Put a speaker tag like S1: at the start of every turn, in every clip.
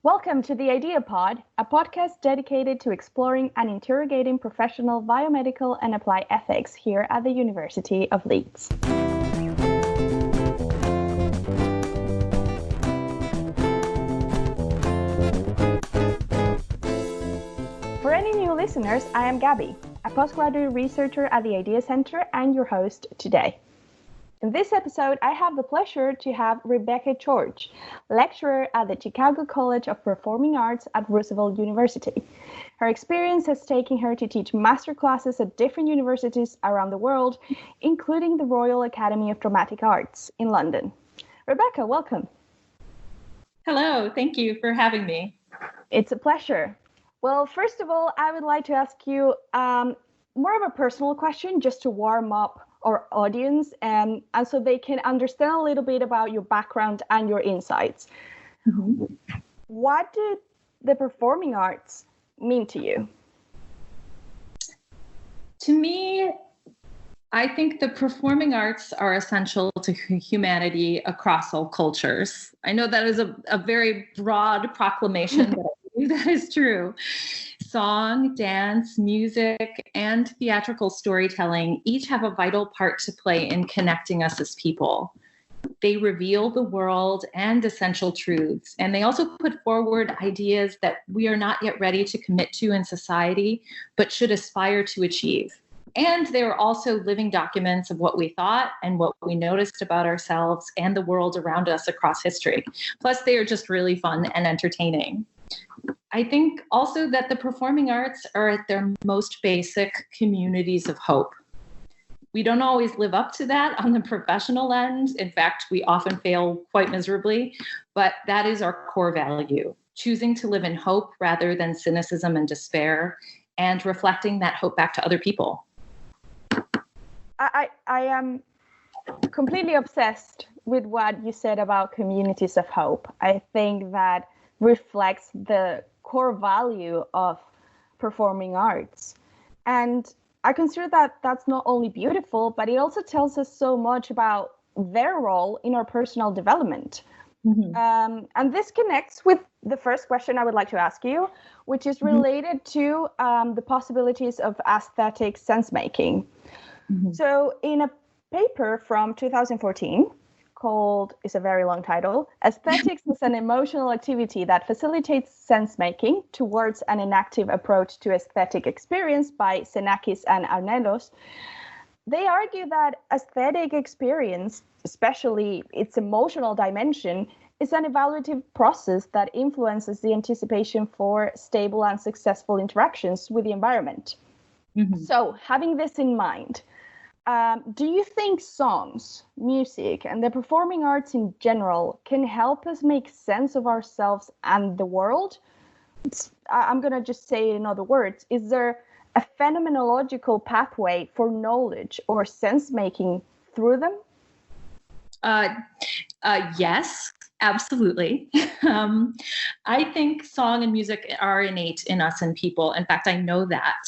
S1: Welcome to the Idea Pod, a podcast dedicated to exploring and interrogating professional biomedical and applied ethics here at the University of Leeds. For any new listeners, I am Gabby, a postgraduate researcher at the Idea Center and your host today. In this episode, I have the pleasure to have Rebecca Schorsch, lecturer at the Chicago College of Performing Arts at Roosevelt University. Her experience has taken her to teach master classes at different universities around the world, including the Royal Academy of Dramatic Arts in London. Rebecca, welcome.
S2: Hello, thank you for having me.
S1: It's a pleasure. Well, first of all, I would like to ask you more of a personal question just to warm up our audience and so they can understand a little bit about your background and your insights. Mm-hmm. What did the performing arts mean to you?
S2: To me, I think the performing arts are essential to humanity across all cultures. I know that is a very broad proclamation, but I believe that is true. Song, dance, music, and theatrical storytelling each have a vital part to play in connecting us as people. They reveal the world and essential truths, and they also put forward ideas that we are not yet ready to commit to in society, but should aspire to achieve. And they are also living documents of what we thought and what we noticed about ourselves and the world around us across history. Plus, they are just really fun and entertaining. I think also that the performing arts are at their most basic communities of hope. We don't always live up to that on the professional end. In fact, we often fail quite miserably, but that is our core value, choosing to live in hope rather than cynicism and despair, and reflecting that hope back to other people.
S1: I am completely obsessed with what you said about communities of hope. I think that reflects the core value of performing arts. And I consider that that's not only beautiful, but it also tells us so much about their role in our personal development. Mm-hmm. And this connects with the first question I would like to ask you, which is related to the possibilities of aesthetic sensemaking. Mm-hmm. So in a paper from 2014, called, is a very long title, Aesthetics is an emotional activity that facilitates sense-making towards an inactive approach to aesthetic experience by Xenakis and Arnelos. They argue that aesthetic experience, especially its emotional dimension, is an evaluative process that influences the anticipation for stable and successful interactions with the environment. Mm-hmm. So, having this in mind, do you think songs, music, and the performing arts in general can help us make sense of ourselves and the world? I'm going to just say it in other words. Is there a phenomenological pathway for knowledge or sense-making through them?
S2: Yes, absolutely. I think song and music are innate in us and people. In fact, I know that.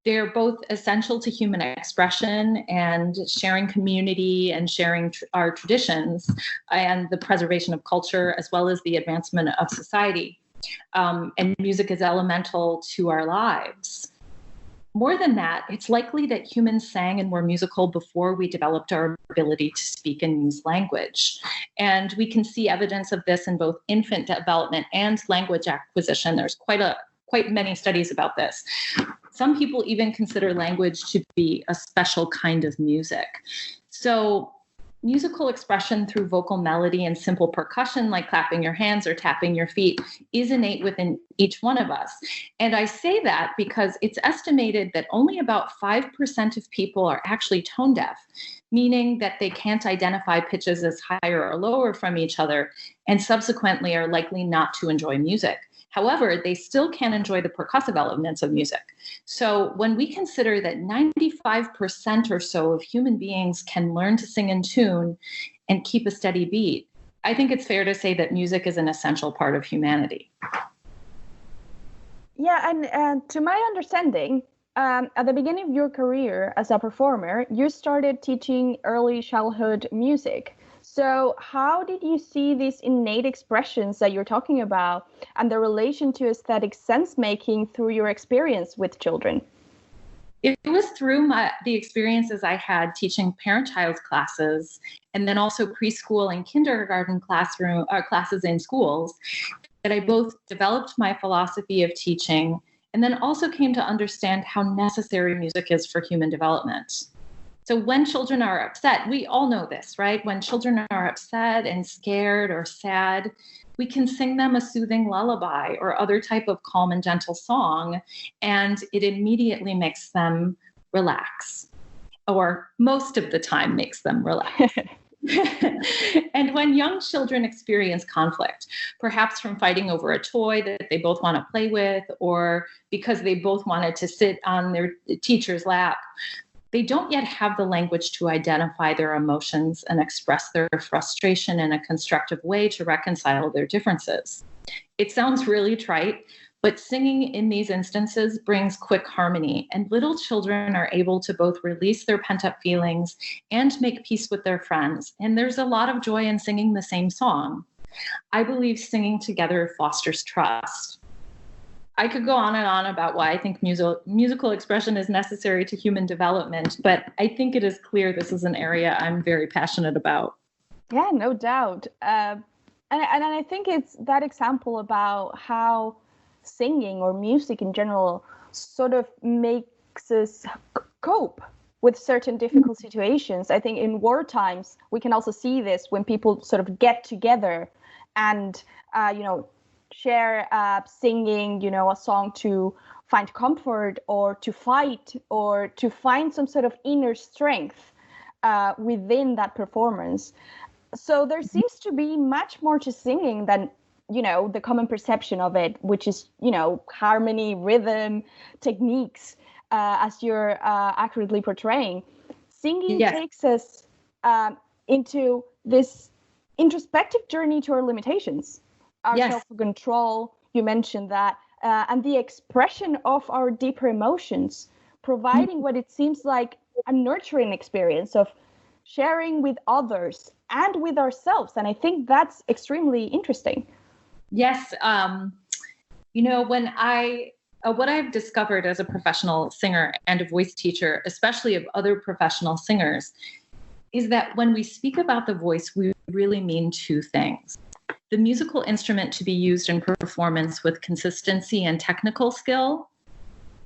S2: They're both essential to human expression and sharing community and sharing our traditions and the preservation of culture, as well as the advancement of society. And music is elemental to our lives. More than that, it's likely that humans sang and were musical before we developed our ability to speak and use language. And we can see evidence of this in both infant development and language acquisition. There's quite many studies about this. Some people even consider language to be a special kind of music. So musical expression through vocal melody and simple percussion, like clapping your hands or tapping your feet, is innate within each one of us. And I say that because it's estimated that only about 5% of people are actually tone deaf, meaning that they can't identify pitches as higher or lower from each other, and subsequently are likely not to enjoy music. However, they still can enjoy the percussive elements of music. So when we consider that 95% or so of human beings can learn to sing in tune and keep a steady beat, I think it's fair to say that music is an essential part of humanity.
S1: Yeah, and to my understanding, at the beginning of your career as a performer, you started teaching early childhood music. So how did you see these innate expressions that you're talking about and the relation to aesthetic sense making through your experience with children?
S2: It was through the experiences I had teaching parent-child classes, and then also preschool and kindergarten classes in schools, that I both developed my philosophy of teaching and then also came to understand how necessary music is for human development. So when children are upset, we all know this, right? When children are upset and scared or sad, we can sing them a soothing lullaby or other type of calm and gentle song, and it immediately makes them relax, or most of the time makes them relax. And when young children experience conflict, perhaps from fighting over a toy that they both want to play with, or because they both wanted to sit on their teacher's lap, they don't yet have the language to identify their emotions and express their frustration in a constructive way to reconcile their differences. It sounds really trite, but singing in these instances brings quick harmony, and little children are able to both release their pent-up feelings and make peace with their friends. And there's a lot of joy in singing the same song. I believe singing together fosters trust. I could go on and on about why I think musical expression is necessary to human development, but I think it is clear this is an area I'm very passionate about.
S1: Yeah, no doubt. And I think it's that example about how singing or music in general sort of makes us cope with certain difficult situations. I think in war times, we can also see this when people sort of get together and, share singing, a song to find comfort or to fight or to find some sort of inner strength within that performance. So there seems to be much more to singing than, the common perception of it, which is, harmony, rhythm, techniques, as you're accurately portraying. Singing takes us into this introspective journey to our limitations. Our self-control, you mentioned that, and the expression of our deeper emotions, providing what it seems like a nurturing experience of sharing with others and with ourselves. And I think that's extremely interesting.
S2: Yes. What I've discovered as a professional singer and a voice teacher, especially of other professional singers, is that when we speak about the voice, we really mean two things. The musical instrument to be used in performance with consistency and technical skill,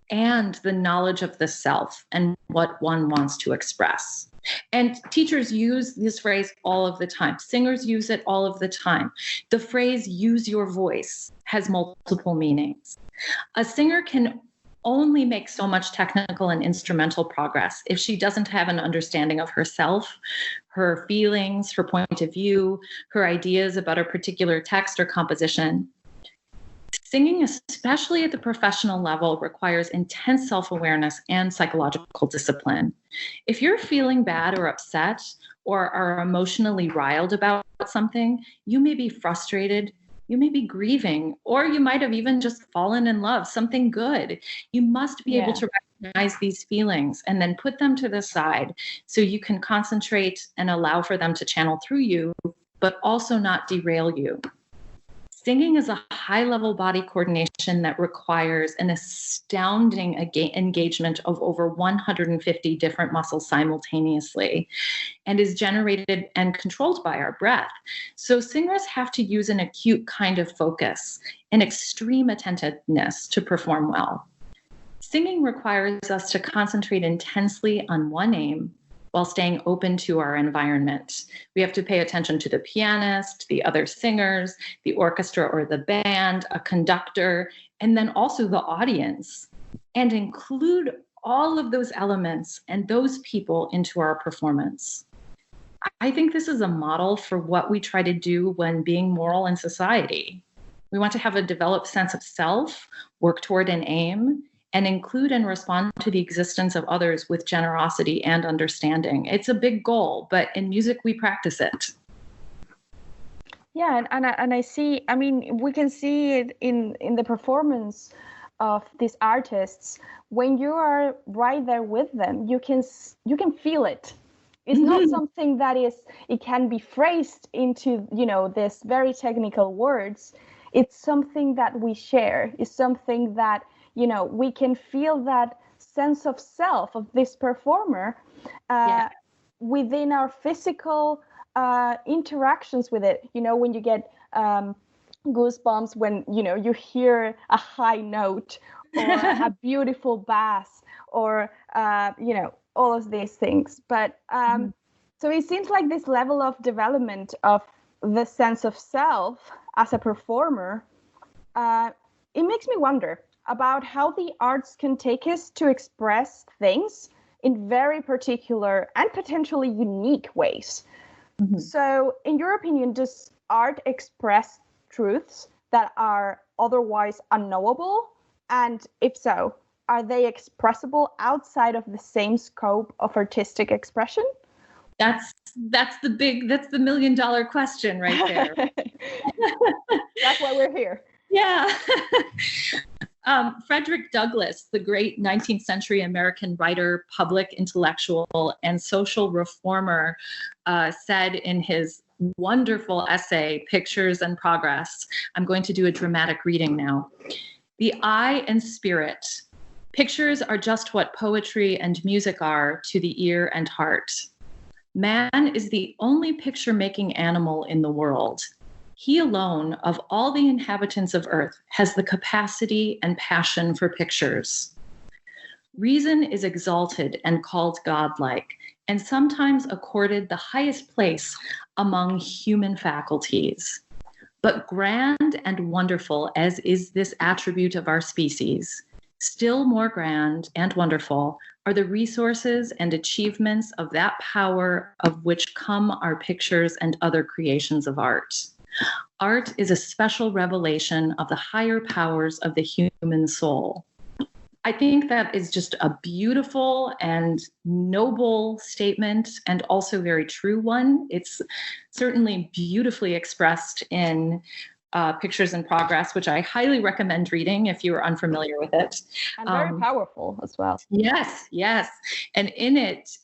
S2: and the knowledge of the self and what one wants to express. And teachers use this phrase all of the time. Singers use it all of the time. The phrase "use your voice" has multiple meanings. A singer can only make so much technical and instrumental progress if she doesn't have an understanding of herself, her feelings, her point of view, her ideas about a particular text or composition. Singing, especially at the professional level, requires intense self-awareness and psychological discipline. If you're feeling bad or upset or are emotionally riled about something, you may be frustrated, you may be grieving, or you might have even just fallen in love, something good. You must be able to recognize these feelings and then put them to the side so you can concentrate and allow for them to channel through you, but also not derail you. Singing is a high-level body coordination that requires an astounding engagement of over 150 different muscles simultaneously and is generated and controlled by our breath. So singers have to use an acute kind of focus and extreme attentiveness to perform well. Singing requires us to concentrate intensely on one aim while staying open to our environment. We have to pay attention to the pianist, the other singers, the orchestra or the band, a conductor, and then also the audience, and include all of those elements and those people into our performance. I think this is a model for what we try to do when being moral in society. We want to have a developed sense of self, work toward an aim, and include and respond to the existence of others with generosity and understanding. It's a big goal, but in music, we practice it.
S1: Yeah, and I see, we can see it in the performance of these artists. When you are right there with them, you can feel it. It's not something that it can be phrased into, this very technical words. It's something that we share. It's something that, we can feel that sense of self of this performer within our physical interactions with it. When you get goosebumps when, you hear a high note or a beautiful bass or, all of these things. But so it seems like this level of development of the sense of self as a performer, it makes me wonder about how the arts can take us to express things in very particular and potentially unique ways. Mm-hmm. So in your opinion, does art express truths that are otherwise unknowable? And if so, are they expressible outside of the same scope of artistic expression?
S2: That's the million-dollar question right there.
S1: That's why we're here.
S2: Yeah. Frederick Douglass, the great 19th century American writer, public intellectual, and social reformer, said in his wonderful essay, Pictures and Progress, I'm going to do a dramatic reading now. The eye and spirit. Pictures are just what poetry and music are to the ear and heart. Man is the only picture-making animal in the world. He alone, of all the inhabitants of earth, has the capacity and passion for pictures. Reason is exalted and called godlike, and sometimes accorded the highest place among human faculties. But grand and wonderful as is this attribute of our species, still more grand and wonderful are the resources and achievements of that power of which come our pictures and other creations of art. Art is a special revelation of the higher powers of the human soul. I think that is just a beautiful and noble statement, and also very true one. It's certainly beautifully expressed in Pictures in Progress, which I highly recommend reading if you are unfamiliar with it.
S1: And very powerful as well.
S2: Yes. And in it,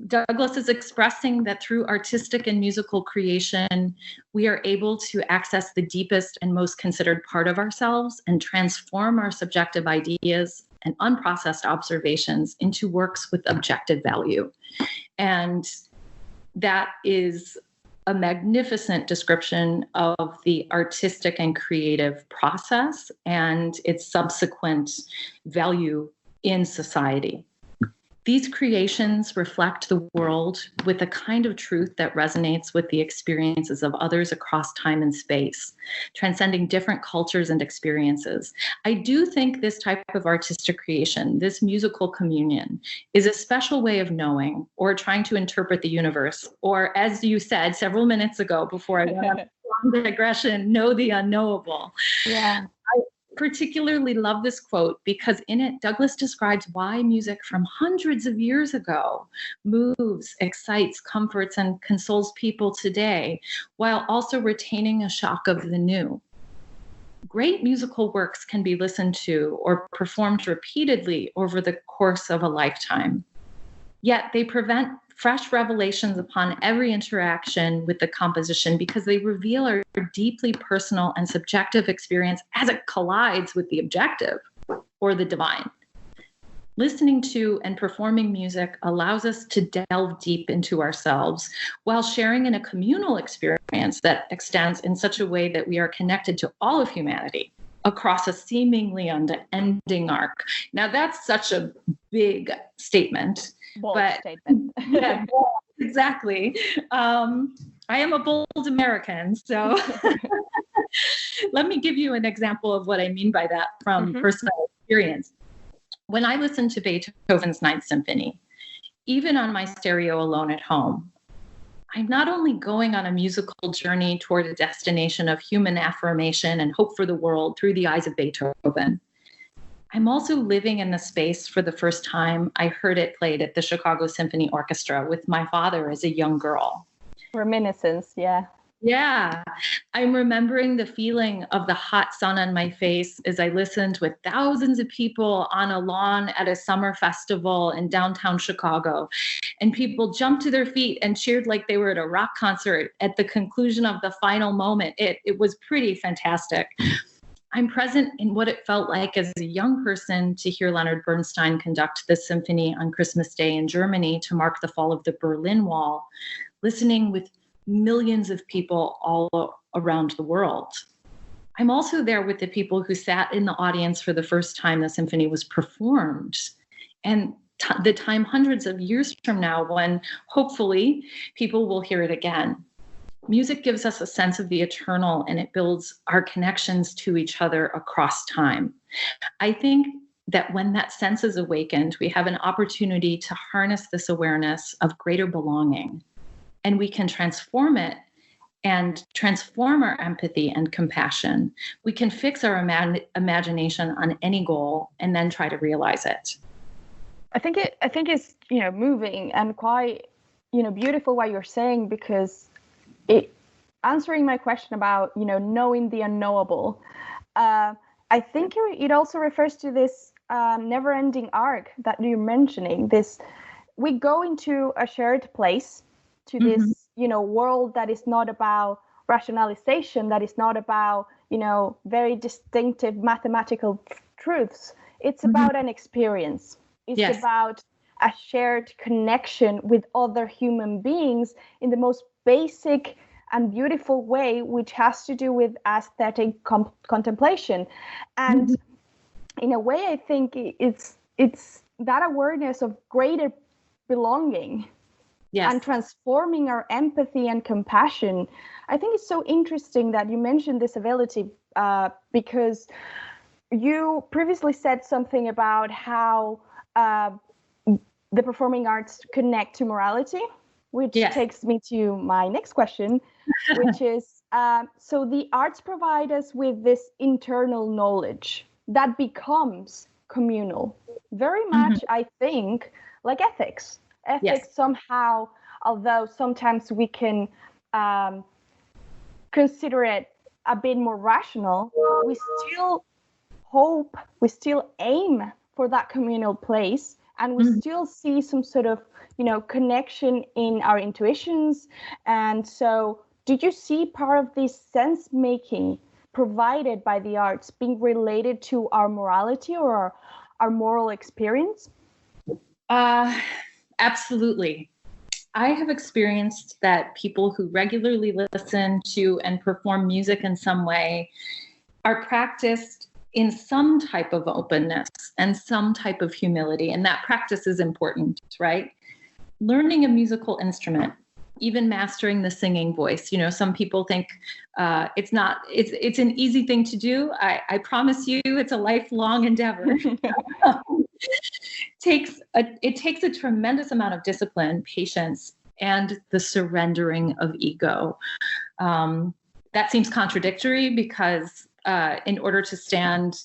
S2: Douglass is expressing that through artistic and musical creation, we are able to access the deepest and most considered part of ourselves and transform our subjective ideas and unprocessed observations into works with objective value. And that is a magnificent description of the artistic and creative process and its subsequent value in society. These creations reflect the world with a kind of truth that resonates with the experiences of others across time and space, transcending different cultures and experiences. I do think this type of artistic creation, this musical communion, is a special way of knowing or trying to interpret the universe, or as you said several minutes ago before I went on a long digression, know the unknowable.
S1: Yeah.
S2: Particularly love this quote because in it, Douglass describes why music from hundreds of years ago moves, excites, comforts, and consoles people today, while also retaining a shock of the new. Great musical works can be listened to or performed repeatedly over the course of a lifetime. Yet they prevent fresh revelations upon every interaction with the composition because they reveal our deeply personal and subjective experience as it collides with the objective or the divine. Listening to and performing music allows us to delve deep into ourselves while sharing in a communal experience that extends in such a way that we are connected to all of humanity across a seemingly unending arc. Now, that's such a big statement.
S1: Bold statement.
S2: Yeah, exactly. I am a bold American, so let me give you an example of what I mean by that from personal experience. When I listen to Beethoven's Ninth Symphony, even on my stereo alone at home, I'm not only going on a musical journey toward a destination of human affirmation and hope for the world through the eyes of Beethoven, I'm also living in the space for the first time I heard it played at the Chicago Symphony Orchestra with my father as a young girl.
S1: Reminiscence, yeah.
S2: Yeah, I'm remembering the feeling of the hot sun on my face as I listened with thousands of people on a lawn at a summer festival in downtown Chicago. And people jumped to their feet and cheered like they were at a rock concert at the conclusion of the final moment. It was pretty fantastic. I'm present in what it felt like as a young person to hear Leonard Bernstein conduct the symphony on Christmas Day in Germany to mark the fall of the Berlin Wall, listening with millions of people all around the world. I'm also there with the people who sat in the audience for the first time the symphony was performed, and the time hundreds of years from now when hopefully people will hear it again. Music gives us a sense of the eternal, and it builds our connections to each other across time. I think that when that sense is awakened, we have an opportunity to harness this awareness of greater belonging, and we can transform it and transform our empathy and compassion. We can fix our imagination on any goal and then try to realize it.
S1: I think it's moving and quite beautiful what you're saying, because it answering my question about knowing the unknowable. I think it also refers to this never-ending arc that you're mentioning. This, we go into a shared place, to this world that is not about rationalization, that is not about very distinctive mathematical truths. It's about an experience. It's about a shared connection with other human beings in the most basic and beautiful way, which has to do with aesthetic contemplation. And in a way, I think it's that awareness of greater belonging. Yes. And transforming our empathy and compassion. I think it's so interesting that you mentioned disability, because you previously said something about how the performing arts connect to morality, which takes me to my next question, which is, so the arts provide us with this internal knowledge that becomes communal, very much, I think, like ethics. Ethics somehow, although sometimes we can consider it a bit more rational, we still hope, we still aim for that communal place, and we still see some sort of connection in our intuitions. And so did you see part of this sense making provided by the arts being related to our morality or our moral experience?
S2: Absolutely. I have experienced that people who regularly listen to and perform music in some way are practiced in some type of openness and some type of humility. And that practice is important, right? Learning a musical instrument, even mastering the singing voice. Some people think it's an easy thing to do. I promise you, it's a lifelong endeavor. It takes a tremendous amount of discipline, patience, and the surrendering of ego. That seems contradictory because in order to stand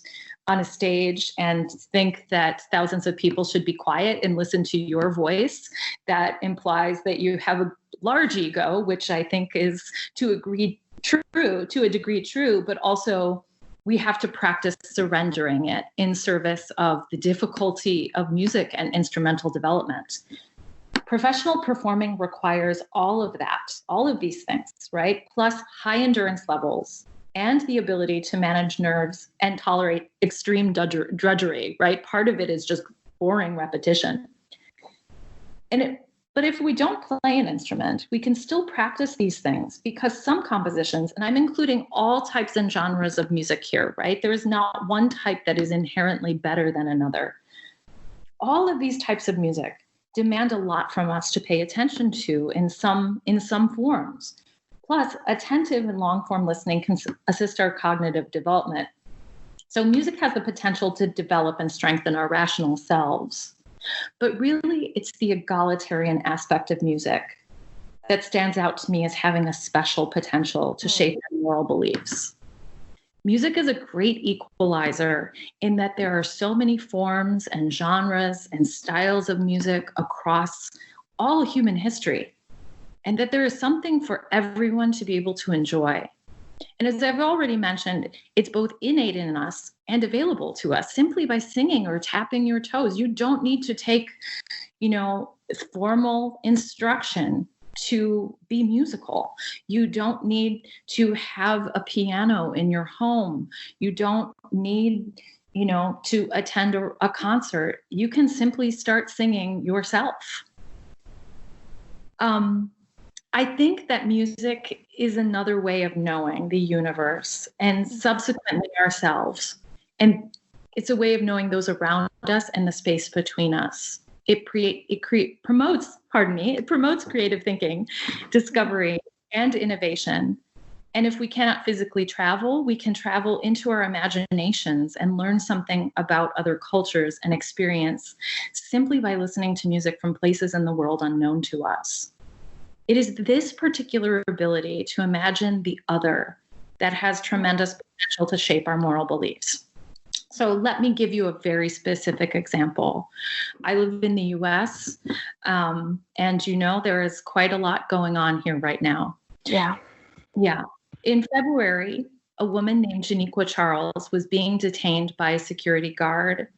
S2: on a stage and think that thousands of people should be quiet and listen to your voice, that implies that you have a large ego, which I think is to a degree true, but also we have to practice surrendering it in service of the difficulty of music and instrumental development. Professional performing requires all of that, all of these things, right? Plus high endurance levels and the ability to manage nerves and tolerate extreme drudgery, right? Part of it is just boring repetition. But if we don't play an instrument, we can still practice these things, because some compositions, and I'm including all types and genres of music here, right? There is not one type that is inherently better than another. All of these types of music demand a lot from us to pay attention to in some forms. Plus, attentive and long-form listening can assist our cognitive development. So music has the potential to develop and strengthen our rational selves. But really, it's the egalitarian aspect of music that stands out to me as having a special potential to shape our moral beliefs. Music is a great equalizer in that there are so many forms and genres and styles of music across all human history. and that there is something for everyone to be able to enjoy. And as I've already mentioned, it's both innate in us and available to us simply by singing or tapping your toes. You don't need to take, formal instruction to be musical. You don't need to have a piano in your home. You don't need, to attend a concert. You can simply start singing yourself. I think that music is another way of knowing the universe and subsequently ourselves. And it's a way of knowing those around us and the space between us. It promotes creative thinking, discovery, and innovation. And if we cannot physically travel, we can travel into our imaginations and learn something about other cultures and experience simply by listening to music from places in the world unknown to us. It is this particular ability to imagine the other that has tremendous potential to shape our moral beliefs. So let me give you a very specific example. I live in the US, and there is quite a lot going on here right now.
S1: Yeah.
S2: In February, a woman named Janiqua Charles was being detained by a security guard,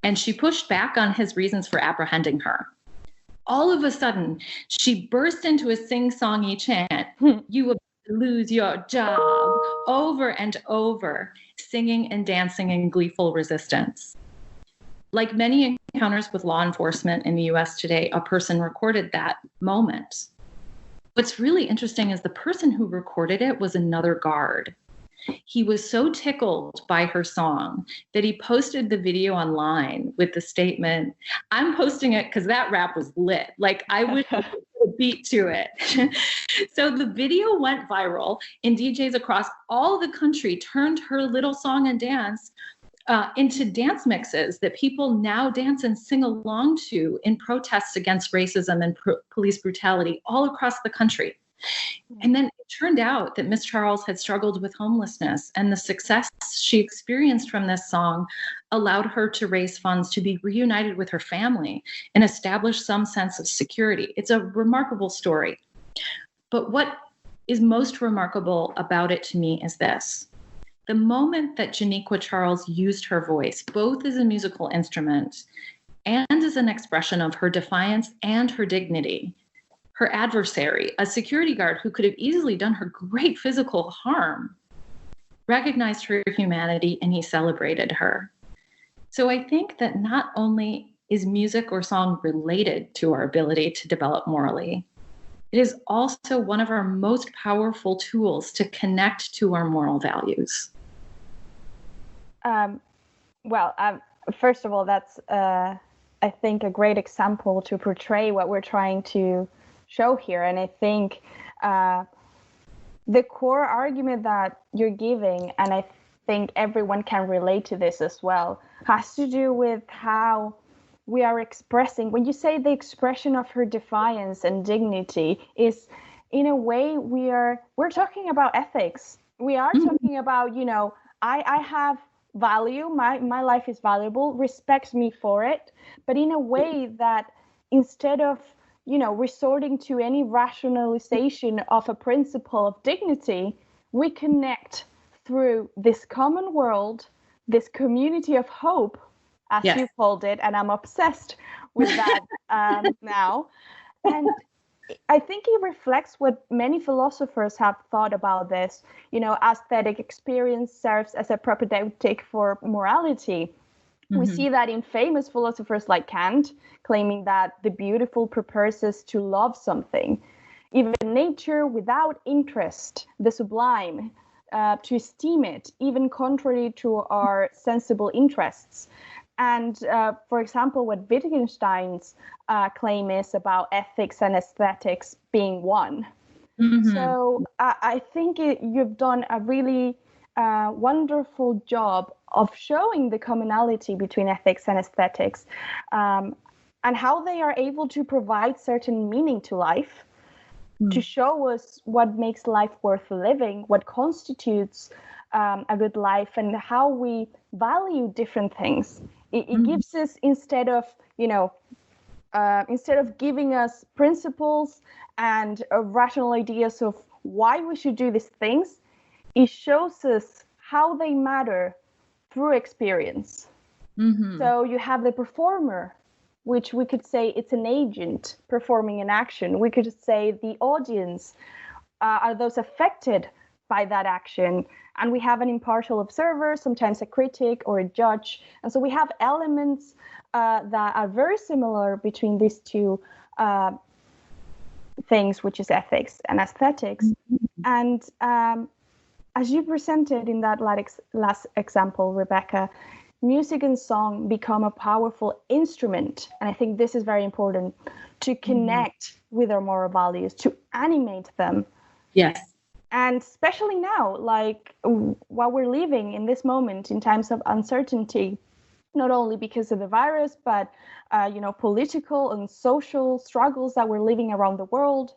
S2: and she pushed back on his reasons for apprehending her. All of a sudden, she burst into a sing-songy chant, "You will lose your job," over and over, singing and dancing in gleeful resistance. Like many encounters with law enforcement in the US today, a person recorded that moment. What's really interesting is the person who recorded it was another guard. He was so tickled by her song that he posted the video online with the statement, "I'm posting it because that rap was lit. Like, I wish I could put a beat to it." So the video went viral, and DJs across all the country turned her little song and dance into dance mixes that people now dance and sing along to in protests against racism and police brutality all across the country. And then it turned out that Miss Charles had struggled with homelessness, and the success she experienced from this song allowed her to raise funds to be reunited with her family and establish some sense of security. It's a remarkable story. But what is most remarkable about it to me is this. The moment that Janiqua Charles used her voice, both as a musical instrument and as an expression of her defiance and her dignity, her adversary, a security guard who could have easily done her great physical harm, recognized her humanity, and he celebrated her. So I think that not only is music or song related to our ability to develop morally, it is also one of our most powerful tools to connect to our moral values.
S1: First of all, that's, I think, a great example to portray what we're trying to show here. And I think the core argument that you're giving, and I think everyone can relate to this as well, has to do with how we are expressing. When you say the expression of her defiance and dignity is, in a way, we're talking about ethics. We are talking about, I have value, my life is valuable, respect me for it, but in a way that instead of resorting to any rationalization of a principle of dignity, we connect through this common world, this community of hope, as you called it, and I'm obsessed with that now. And I think it reflects what many philosophers have thought about this. Aesthetic experience serves as a propedeutic for morality. We see that in famous philosophers like Kant, claiming that the beautiful proposes to love something. Even nature without interest, the sublime, to esteem it, even contrary to our sensible interests. And for example, what Wittgenstein's claim is about ethics and aesthetics being one. So I think you've done a really wonderful job of showing the commonality between ethics and aesthetics, and how they are able to provide certain meaning to life, to show us what makes life worth living, what constitutes a good life, and how we value different things. It gives us, instead of, instead of giving us principles and rational ideas of why we should do these things, it shows us how they matter through experience. Mm-hmm. So you have the performer, which we could say it's an agent performing an action. We could say the audience are those affected by that action. And we have an impartial observer, sometimes a critic or a judge. And so we have elements that are very similar between these two things, which is ethics and aesthetics. Mm-hmm. And as you presented in that last example, Rebecca, music and song become a powerful instrument. And I think this is very important to connect with our moral values, to animate them.
S2: Yes.
S1: And especially now, like while we're living in this moment in times of uncertainty, not only because of the virus, but political and social struggles that we're living around the world,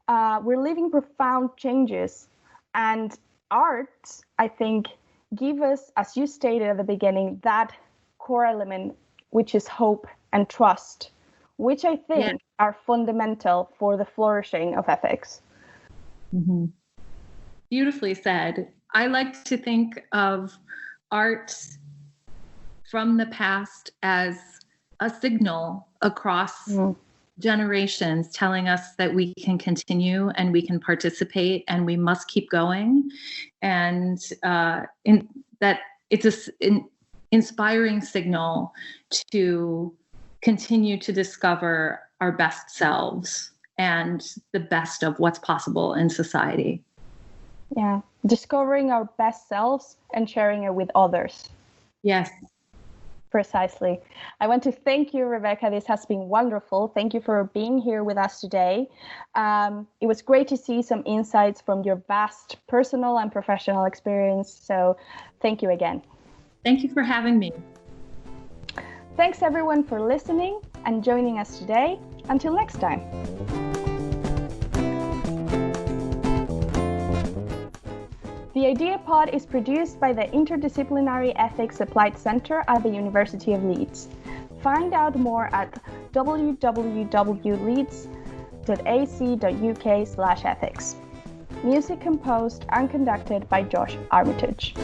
S1: we're living profound changes. And art, I think, give us, as you stated at the beginning, that core element, which is hope and trust, which I think are fundamental for the flourishing of ethics.
S2: Mm-hmm. Beautifully said. I like to think of art from the past as a signal across generations telling us that we can continue and we can participate and we must keep going. And that it's an inspiring signal to continue to discover our best selves and the best of what's possible in society.
S1: Yeah, discovering our best selves and sharing it with others.
S2: Yes.
S1: Precisely. I want to thank you, Rebecca. This has been wonderful. Thank you for being here with us today. It was great to see some insights from your vast personal and professional experience. So thank you again.
S2: Thank you for having me.
S1: Thanks everyone for listening and joining us today. Until next time. The Idea Pod is produced by the Interdisciplinary Ethics Applied Center at the University of Leeds. Find out more at www.leeds.ac.uk/ethics. Music composed and conducted by Josh Armitage.